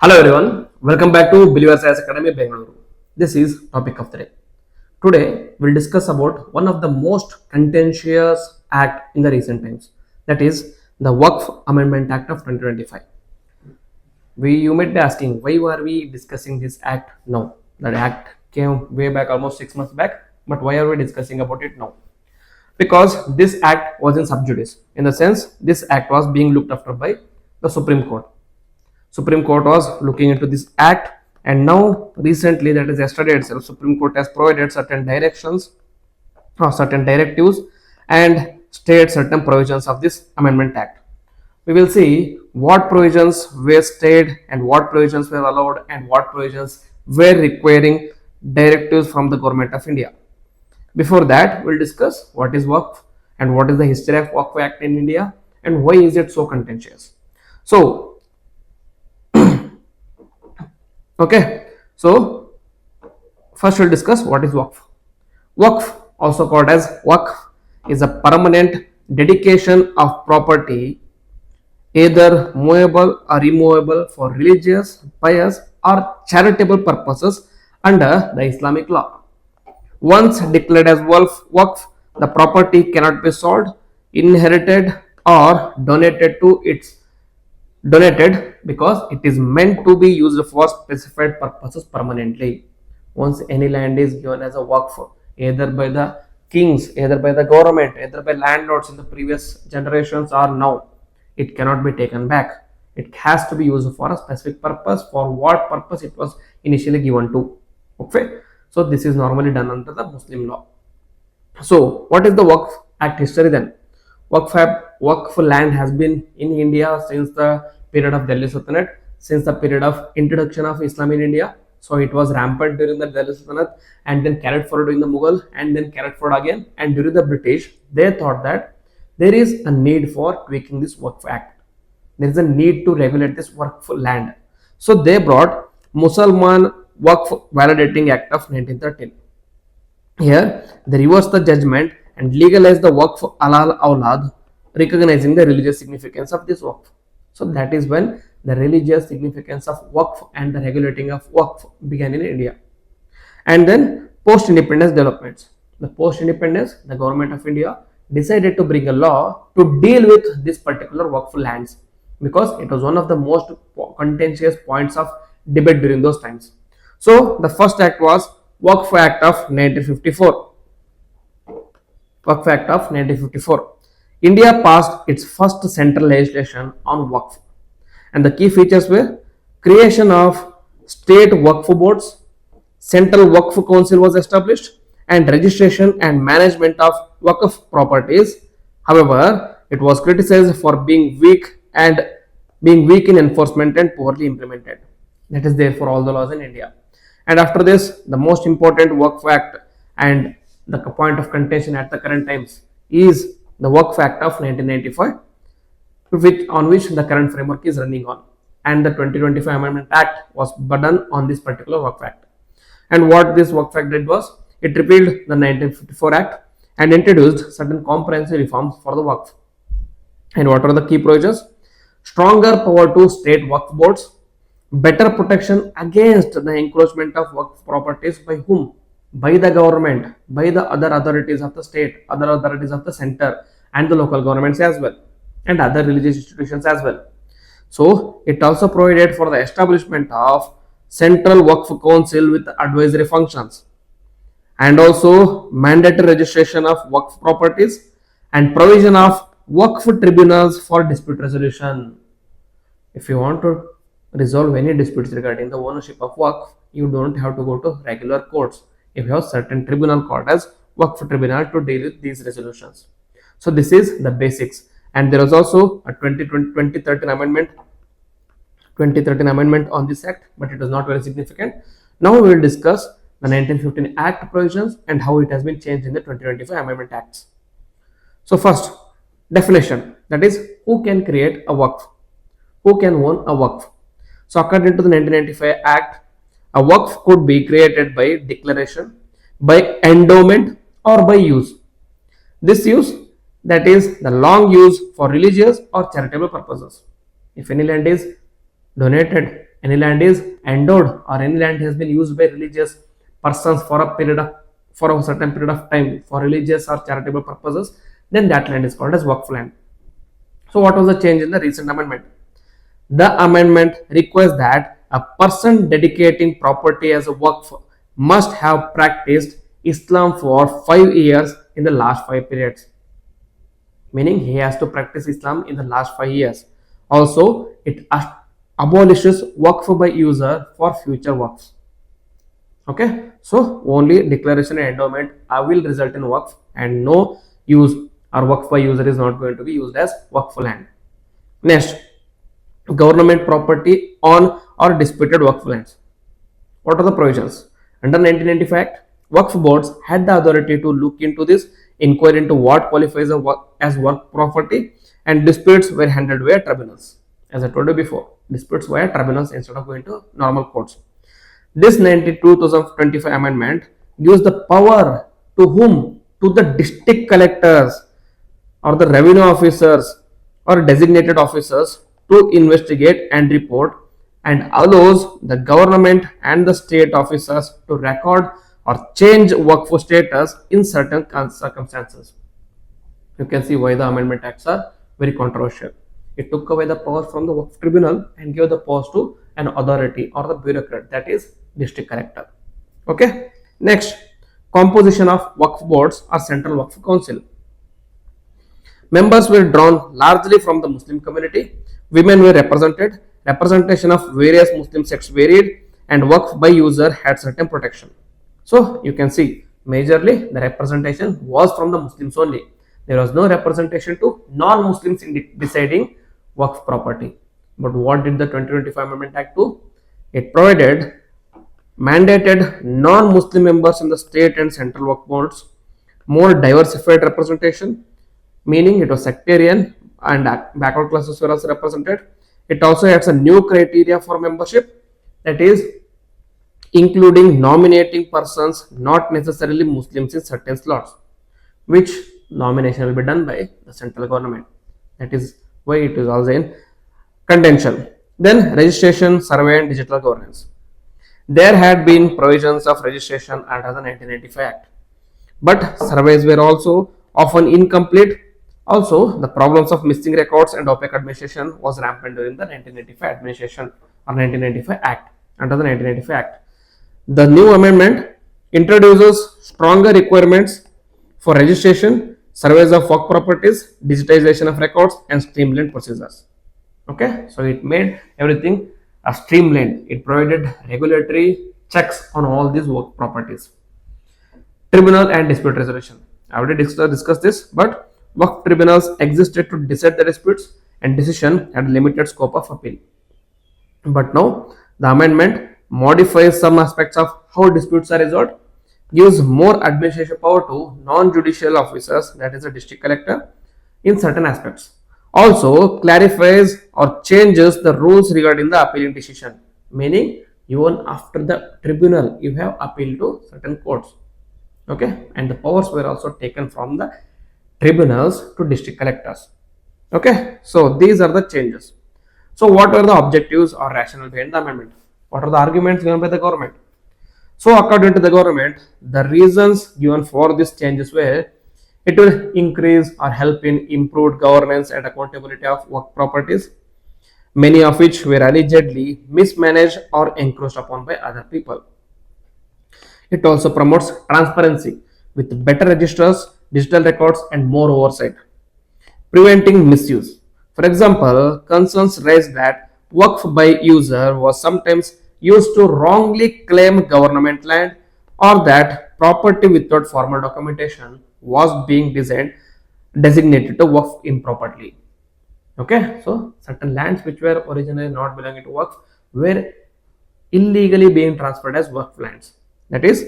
Hello everyone, welcome back to Believers IAS Academy Bangalore. This is topic of the day. Today we'll discuss about one of the most contentious act in the recent times, that is the Waqf Amendment Act of 2025. You might be asking, why are we discussing this act now? That act came way back, almost 6 months back, but why are we discussing about it now? Because this act was in sub judice. In the sense, this act was being looked after by the Supreme Court. Supreme Court was looking into this act, and now recently, that is yesterday itself, Supreme Court has provided certain directions or certain directives and state certain provisions of this Amendment Act. We will see what provisions were stayed and what provisions were allowed and what provisions were requiring directives from the Government of India. Before that, we'll discuss what is Waqf and what is the history of Waqf Act in India and why is it so contentious. So, okay, so first we'll discuss what is Waqf. Waqf, also called as Waqf, is a permanent dedication of property, either movable or immovable, for religious, pious or charitable purposes under the Islamic law. Once declared as Waqf, the property cannot be sold, inherited or donated because it is meant to be used for specified purposes permanently. Once any land is given as a Waqf, either by the kings, either by the government, either by landlords in the previous generations or now, it cannot be taken back. It has to be used for a specific purpose, for what purpose it was initially given to. Okay, so this is normally done under the Muslim law. So what is the Waqf Act history then? Waqf land has been in India since the period of Delhi Sultanate, since the period of introduction of Islam in India. So it was rampant during the Delhi Sultanate and then carried forward during the Mughal and then carried forward again. And during the British, they thought that there is a need for tweaking this Waqf Act. There is a need to regulate this Waqf land. So they brought Musalman Waqf Validating Act of 1913. Here, they reversed the judgment and legalized the Waqf Alal Awlad, recognizing the religious significance of this Waqf. So that is when the religious significance of Waqf and the regulating of Waqf began in India. And then post-independence developments. The post-independence, the government of India decided to bring a law to deal with this particular Waqf lands because it was one of the most contentious points of debate during those times. So the first act was Waqf Act of 1954. Waqf Act of 1954. India passed its first central legislation on Waqf, and the key features were creation of state Waqf boards, central Waqf council was established, and registration and management of Waqf properties. However, it was criticized for being weak in enforcement and poorly implemented. That is there for all the laws in India. And after this, the most important Waqf Act and the point of contention at the current times is the Waqf Act of 1995, on which the current framework is running on. And the 2025 Amendment Act was done on this particular Waqf Act. And what this Waqf Act did was, it repealed the 1954 Act and introduced certain comprehensive reforms for the Waqf. And what are the key provisions? Stronger power to state Waqf boards, better protection against the encroachment of Waqf properties by whom? By the government, by the other authorities of the state, other authorities of the center and the local governments as well, and other religious institutions as well. So it also provided for the establishment of central Waqf council with advisory functions, and also mandatory registration of Waqf properties and provision of Waqf tribunals for dispute resolution. If you want to resolve any disputes regarding the ownership of Waqf, you don't have to go to regular courts. If you have certain tribunal called as Waqf tribunal to deal with these resolutions. So this is the basics. And there was also a 2013 amendment on this act, but it was not very significant. Now we will discuss the 1915 Act provisions and how it has been changed in the 2025 Amendment Acts. So first, definition, that is, who can create a Waqf? Who can own a Waqf? So according to the 1995 Act, a Waqf could be created by declaration, by endowment or by use. This use, that is the long use for religious or charitable purposes. If any land is donated any land is endowed or any land has been used by religious persons for a certain period of time for religious or charitable purposes, then that land is called as Waqf land. So what was the change in the recent amendment? The amendment requires that a person dedicating property as a Waqf must have practiced Islam for 5 years in the last 5 periods, meaning he has to practice Islam in the last 5 years. Also, it abolishes Waqf by user for future Waqfs. Okay, so only declaration and endowment will result in Waqf, and no use or Waqf by user is not going to be used as Waqf land. Next, government property on or disputed Waqf lands. What are the provisions? Under 1995 Act, Waqf boards had the authority to look into this, inquire into what qualifies as work property, and disputes were handled via tribunals. As I told you before, disputes via tribunals instead of going to normal courts. This 2025 amendment gives the power to whom? To the district collectors or the revenue officers or designated officers to investigate and report, and allows the government and the state officers to record or change Waqf status in certain circumstances. You can see why the amendment acts are very controversial. It took away the powers from the Waqf tribunal and gave the powers to an authority or the bureaucrat, that is district collector. Okay. Next, composition of Waqf boards or central Waqf council. Members were drawn largely from the Muslim community. Women were represented. Representation of various Muslim sects varied, and Waqf by user had certain protection. So you can see majorly the representation was from the Muslims only. There was no representation to non-Muslims in deciding Waqf property. But what did the 2025 Amendment Act do? It provided mandated non-Muslim members in the state and central Waqf boards, more diversified representation, meaning it was sectarian and backward classes were also represented. It also adds a new criteria for membership, that is including nominating persons not necessarily Muslims in certain slots, which nomination will be done by the central government. That is why it is also in contention. Then registration, survey and digital governance. There had been provisions of registration under the 1995 Act, but surveys were also often incomplete. Also, the problems of missing records and opaque administration was rampant during the 1995 administration or 1995 Act. Under the 1995 Act, the new amendment introduces stronger requirements for registration, surveys of work properties, digitization of records, and streamlined procedures. Okay, so it made everything a streamlined. It provided regulatory checks on all these work properties. Tribunal and dispute resolution. I already discussed this, but Waqf tribunals existed to decide the disputes, and decision had limited scope of appeal. But now the amendment modifies some aspects of how disputes are resolved, gives more administrative power to non-judicial officers, that is a district collector, in certain aspects. Also clarifies or changes the rules regarding the appealing decision, meaning even after the tribunal you have appeal to certain courts. Okay, and the powers were also taken from the tribunals to district collectors. Okay, so these are the changes. So what were the objectives or rationale behind the amendment? What are the arguments given by the government? So according to the government, the reasons given for these changes were it will increase or help in improved governance and accountability of work properties, many of which were allegedly mismanaged or encroached upon by other people. It also promotes transparency with better registers, digital records, and more oversight, preventing misuse. For example, concerns raised that Waqf by user was sometimes used to wrongly claim government land, or that property without formal documentation was being designated to Waqf improperly. Okay, so certain lands which were originally not belonging to Waqf were illegally being transferred as Waqf lands. That is,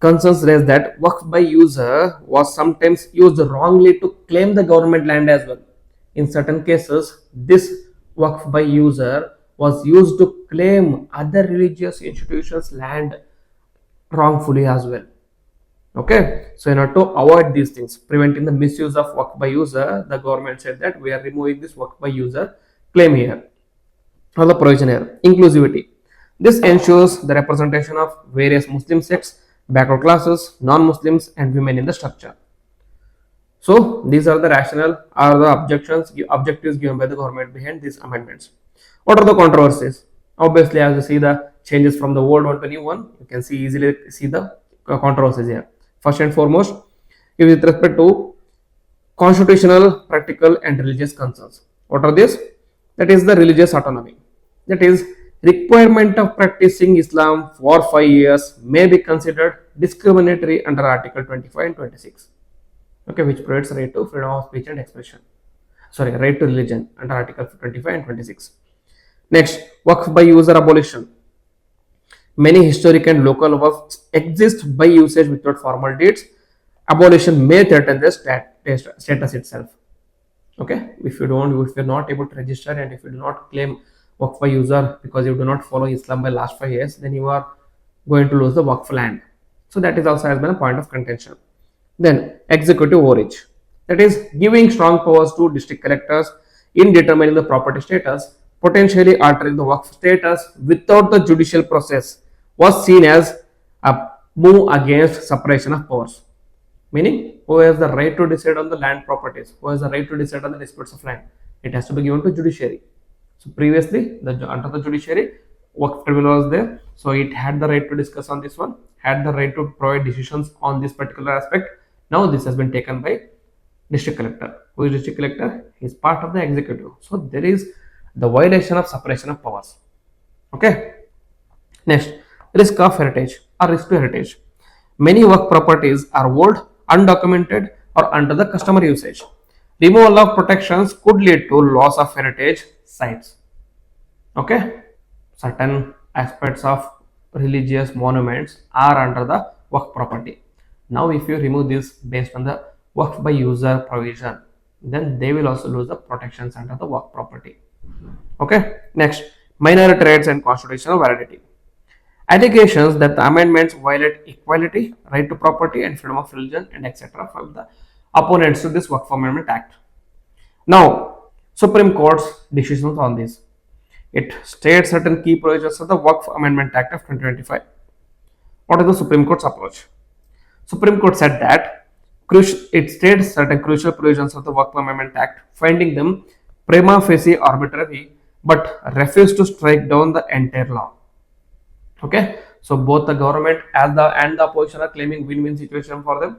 concerns raised that Waqf by user was sometimes used wrongly to claim the government land as well. In certain cases, this Waqf by user was used to claim other religious institutions' land wrongfully as well. Okay, so in order to avoid these things, preventing the misuse of Waqf by user, the government said that we are removing this Waqf by user claim here. Another provision here, inclusivity. This ensures the representation of various Muslim sects, backward classes, non-Muslims, and women in the structure. So these are the rationale or the objectives given by the government behind these amendments. What are the controversies? Obviously, as you see the changes from the old one to new one, you can easily see the controversies here. First and foremost, with respect to constitutional, practical, and religious concerns. What are these? That is the religious autonomy. That is, requirement of practicing Islam for 5 years may be considered discriminatory under Article 25 and 26. Okay, which provides right to freedom of speech and expression. Sorry, right to religion under Article 25 and 26. Next, Waqf by user abolition. Many historic and local waqfs exist by usage without formal deeds. Abolition may threaten the status itself. Okay, if you're not able to register and if you do not claim Waqf by user because you do not follow Islam by last 5 years, then you are going to lose the Waqf land. So that is also has been a point of contention. Then executive overreach, that is giving strong powers to district collectors in determining the property status, potentially altering the Waqf status without the judicial process, was seen as a move against separation of powers. Meaning, who has the right to decide on the land properties, who has the right to decide on the disputes of land, it has to be given to judiciary. So previously, under the judiciary, Waqf tribunal was there, so it had the right to discuss on this one, had the right to provide decisions on this particular aspect. Now this has been taken by district collector. Who is district collector? He is part of the executive. So there is the violation of separation of powers. Okay. Next, risk of heritage or risk to heritage. Many Waqf properties are old, undocumented, or under the customary usage. Removal of protections could lead to loss of heritage sites. Okay. Certain aspects of religious monuments are under the Waqf property. Now, if you remove this based on the Waqf by user provision, then they will also lose the protections under the Waqf property. Okay. Next, minority rights and constitutional validity. Allegations that the amendments violate equality, right to property, and freedom of religion, and etc. from the opponents to this Waqf Amendment Act. Now, Supreme Court's decisions on this. It states certain key provisions of the Waqf Amendment Act of 2025. What is the Supreme Court's approach? Supreme Court said that it states certain crucial provisions of the Waqf Amendment Act, finding them prima facie arbitrary, but refused to strike down the entire law. Okay, so both the government and the opposition are claiming win-win situation for them.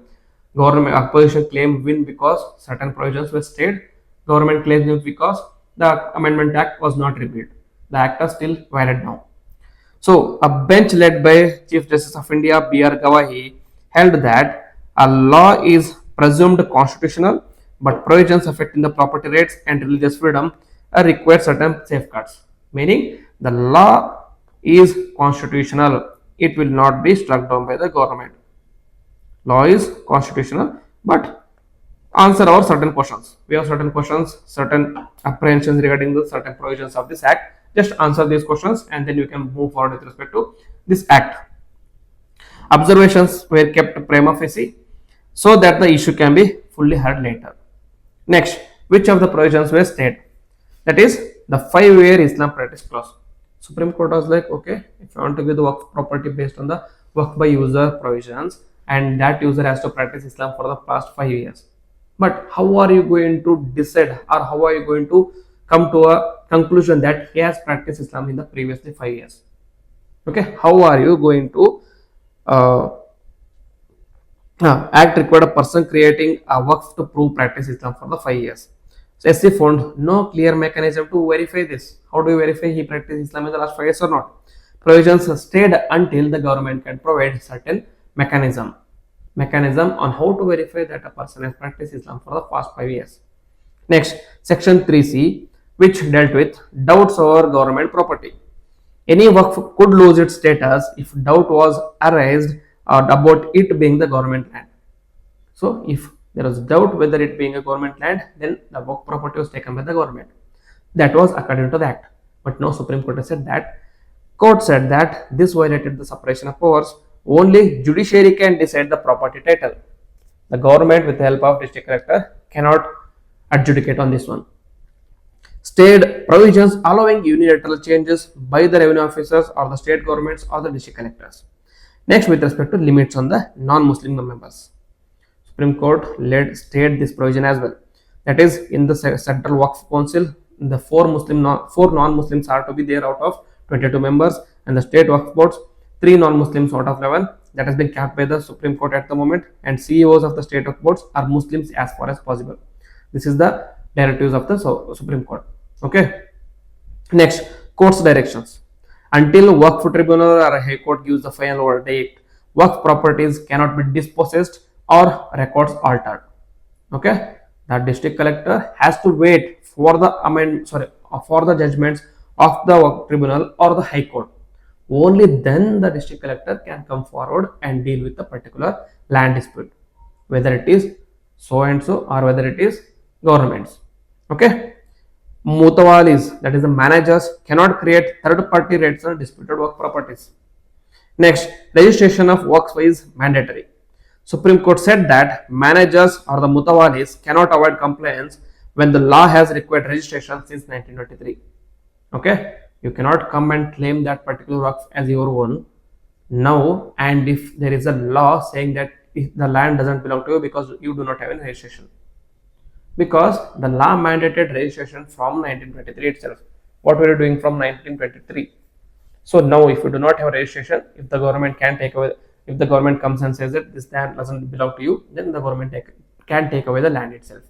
Government opposition claim win because certain provisions were stayed. Government claims win because the Amendment Act was not repealed. The act is still valid now. So a bench led by Chief Justice of India B.R. Gavahi held that a law is presumed constitutional, but provisions affecting the property rights and religious freedom require certain safeguards. Meaning the law is constitutional, it will not be struck down by the government. Law is constitutional, but answer our certain questions. We have certain questions, certain apprehensions regarding the certain provisions of this act. Just answer these questions and then you can move forward with respect to this act. Observations were kept prima facie so that the issue can be fully heard later. Next, which of the provisions were stayed? That is the 5-year Islam practice clause. Supreme Court was like, okay, if you want to give the Waqf property based on the Waqf by user provisions, and that user has to practice Islam for the past 5 years. But how are you going to decide, or how are you going to come to a conclusion that he has practiced Islam in the previously 5 years? Okay, how are you going to act required a person creating a Waqf to prove practice Islam for the 5 years? So SC found no clear mechanism to verify this. How do you verify he practiced Islam in the last 5 years or not? Provisions stayed until the government can provide certain mechanism on how to verify that a person has practiced Islam for the past 5 years. Next, section 3C, which dealt with doubts over government property. Any Waqf could lose its status if doubt was arised about it being the government land. So if there was doubt whether it being a government land, then the Waqf property was taken by the government. That was according to the act. But now Supreme Court has said that court said that this violated the separation of powers. Only judiciary can decide the property title. The government with the help of district collector cannot adjudicate on this one. State provisions allowing unilateral changes by the revenue officers or the state governments or the district collectors. Next, with respect to limits on the non-Muslim members, Supreme Court led state this provision as well. That is, in the Central Waqf Council, the four non-Muslims are to be there out of 22 members, and the state Waqf boards, 3 non-Muslims out of 11. That has been capped by the Supreme Court at the moment, and CEOs of the state Waqf boards are Muslims as far as possible. This is the directives of the Supreme Court. Okay. Next, court's directions. Until Waqf Tribunal or a High Court gives the final verdict, Waqf properties cannot be dispossessed or records altered. Okay, the district collector has to wait for the judgments of the Waqf Tribunal or the High Court. Only then the district collector can come forward and deal with the particular land dispute, whether it is so and so or whether it is governments. Okay. Mutawalis, that is the managers, cannot create third party rates on disputed Waqf properties. Next, registration of Waqf is mandatory. Supreme Court said that managers or the mutawalis cannot avoid compliance when the law has required registration since 1923. Okay, you cannot come and claim that particular Waqf as your own now, and if there is a law saying that if the land doesn't belong to you because you do not have any registration, because the law mandated registration from 1923 itself. What were you doing from 1923? So now, if you do not have registration, if the government can take away, if the government comes and says that this land doesn't belong to you, then the government can take away the land itself,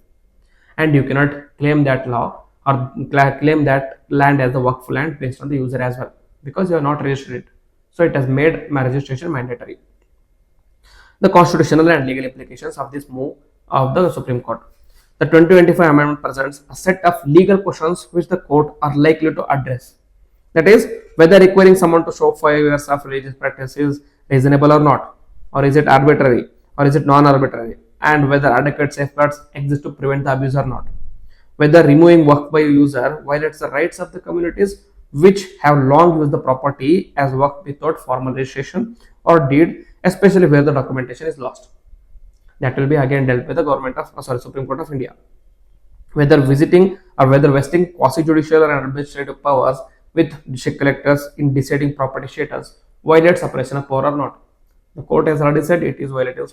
and you cannot claim that law or claim that land as the Waqf land based on the user as well, because you are not registered it. So it has made my registration mandatory. The constitutional and legal implications of this move of the Supreme Court. The 2025 amendment presents a set of legal questions which the court are likely to address. That is, whether requiring someone to show 5 years of religious practice is reasonable or not, or is it arbitrary, or is it non-arbitrary, and whether adequate safeguards exist to prevent the abuse or not. Whether removing Waqf by user violates the rights of the communities which have long used the property as Waqf without formal registration or deed, especially where the documentation is lost. That will be again dealt with the Supreme Court of India. Whether visiting or whether vesting quasi-judicial or administrative powers with district collectors in deciding property status violates separation of power or not. The court has already said it is violating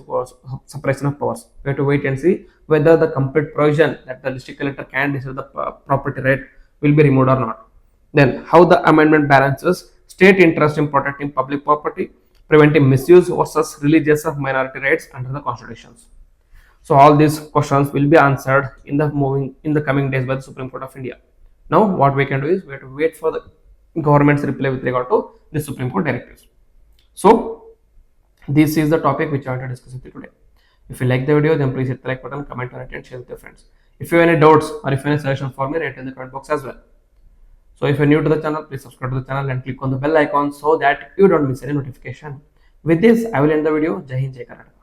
separation of powers. We have to wait and see whether the complete provision that the district collector can decide the property right will be removed or not. Then, how the amendment balances state interest in protecting public property, preventing misuse versus religious of minority rights under the constitutions. So all these questions will be answered in the coming days by the Supreme Court of India. Now what we can do is we have to wait for the government's reply with regard to the Supreme Court directives. So this is the topic which I want to discuss with you today. If you like the video, then please hit the like button, comment on it, and share with your friends. If you have any doubts or if you have any suggestions for me, write in the comment box as well. So if you're new to the channel, please subscribe to the channel and click on the bell icon so that you don't miss any notification. With this, I will end the video. Jai Hind, Jai Karnataka.